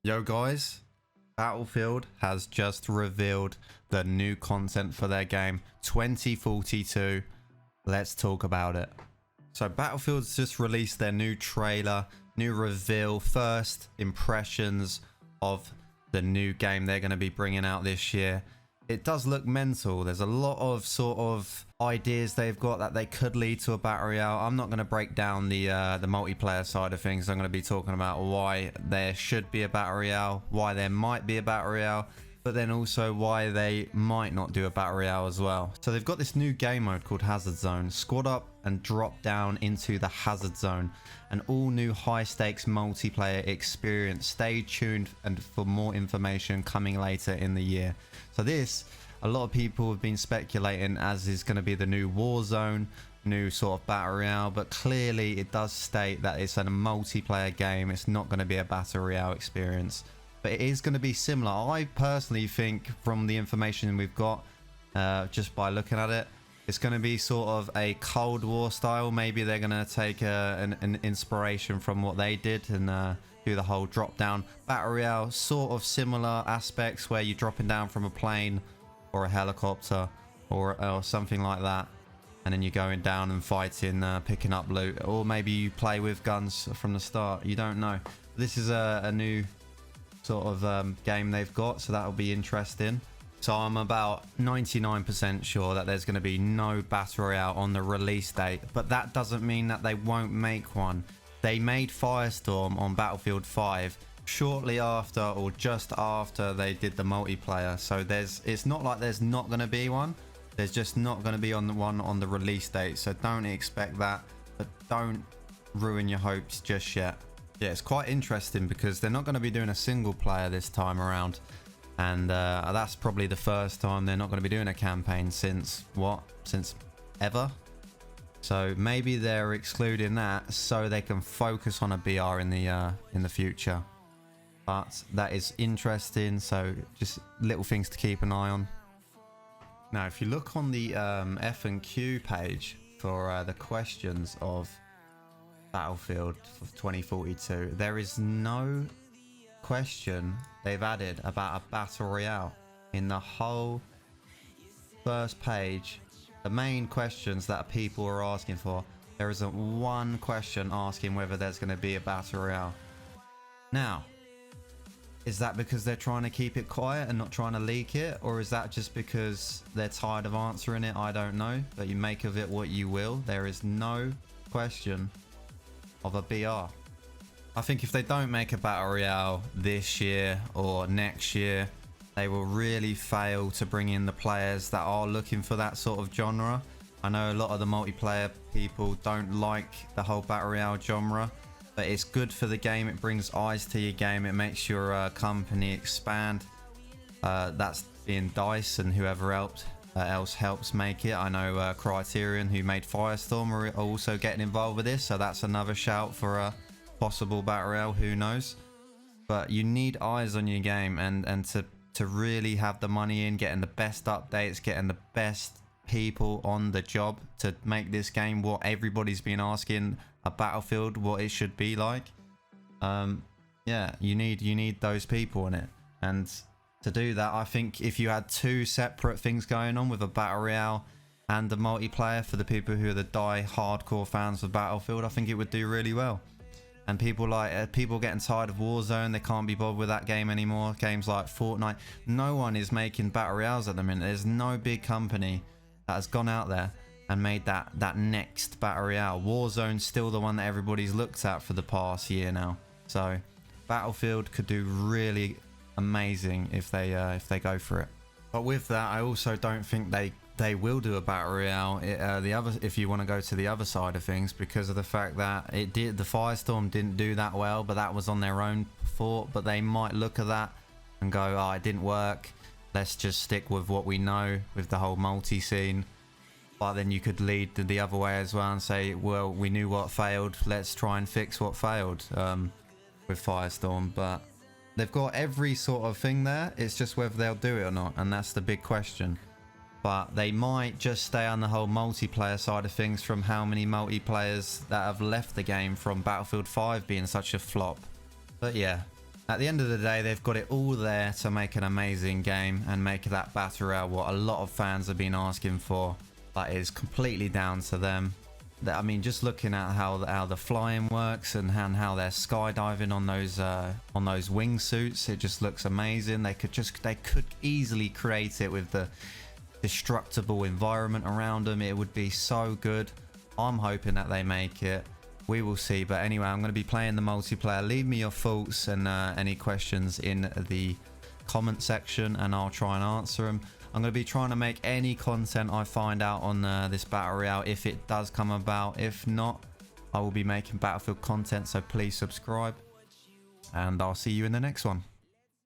Yo guys, Battlefield has just revealed the new content for their game 2042. Let's talk about it. So Battlefield's just released their new trailer, new reveal, first impressions of the new game they're going to be bringing out this year. It does look mental. There's a lot of sort of ideas they've got that they could lead to a battle royale. I'm not going to break down the multiplayer side of things. I'm going to be talking about why there should be a battle royale, why there might be a battle royale, but then also why they might not do a battle royale as well. So they've got this new game mode called Hazard Zone. Squad up and drop down into the Hazard Zone. An all new high stakes multiplayer experience. Stay tuned and for more information coming later in the year. So this, a lot of people have been speculating as is going to be the new Warzone, new sort of battle royale, but clearly it does state that it's a multiplayer game. It's not going to be a battle royale experience, but it is going to be similar. I personally think from the information we've got, just by looking at it, it's going to be sort of a Cold War style. Maybe they're going to take an inspiration from what they did and do the whole drop down battle royale, sort of similar aspects where you're dropping down from a plane or a helicopter or something like that, and then you're going down and fighting, picking up loot, or maybe you play with guns from the start. You don't know. This is a new sort of game they've got, so that'll be interesting. So I'm about 99% sure that there's going to be no battle royale on the release date, but that doesn't mean that they won't make one. They made Firestorm on Battlefield 5 shortly after or just after they did the multiplayer, so it's not like there's not going to be one. There's just not going to be one on the release date, so don't expect that, but don't ruin your hopes just yet. Yeah, it's quite interesting because they're not going to be doing a single player this time around, and that's probably the first time they're not going to be doing a campaign since ever. So maybe they're excluding that so they can focus on a BR in the future. But that is interesting, so just little things to keep an eye on. Now, if you look on the F&Q page for the questions of Battlefield for 2042, there is no question they've added about a battle royale in the whole first page. The main questions that people are asking for, there isn't one question asking whether there's going to be a battle royale. Now, is that because they're trying to keep it quiet and not trying to leak it, or is that just because they're tired of answering it? I don't know, but you make of it what you will. There is no question of a BR. I think if they don't make a battle royale this year or next year, they will really fail to bring in the players that are looking for that sort of genre. I know a lot of the multiplayer people don't like the whole battle royale genre, but it's good for the game. It brings eyes to your game. It makes your company expand. That's being DICE and whoever else helps make it. I know Criterion, who made Firestorm, are also getting involved with this, so that's another shout for a possible battle royale. Who knows? But you need eyes on your game, and to really have the money in, getting the best updates, getting the best people on the job to make this game what everybody's been asking a Battlefield what it should be like. Yeah, you need those people in it, and to do that, I think if you had two separate things going on with a battle royale and the multiplayer for the people who are the hardcore fans of Battlefield, I think it would do really well. And people getting tired of Warzone, they can't be bothered with that game anymore. Games like Fortnite, no one is making battle royales at the minute. There's no big company that has gone out there and made that next battle royale. Warzone's still the one that everybody's looked at for the past year now. So Battlefield could do really amazing if they go for it. But with that, I also don't think they will do a battle royale. If you want to go to the other side of things, because of the fact that the Firestorm didn't do that well, but that was on their own fault. But they might look at that and go, oh, it didn't work, let's just stick with what we know with the whole multi scene. But then you could lead the other way as well and say, well, we knew what failed, let's try and fix what failed with Firestorm. But they've got every sort of thing there. It's just whether they'll do it or not, and that's the big question. But they might just stay on the whole multiplayer side of things from how many multiplayers that have left the game from Battlefield 5 being such a flop. But yeah, At the end of the day, they've got it all there to make an amazing game and make that Battle Royale what a lot of fans have been asking for. That is completely down to them. I mean, just looking at how the flying works and how they're skydiving on those wingsuits, it just looks amazing. They could easily create it with the destructible environment around them. It would be so good. I'm hoping that they make it. We will see. But anyway, I'm going to be playing the multiplayer. Leave me your thoughts and any questions in the comment section, and I'll try and answer them. I'm going to be trying to make any content I find out on this Battle Royale if it does come about. If not, I will be making Battlefield content, so please subscribe, and I'll see you in the next one.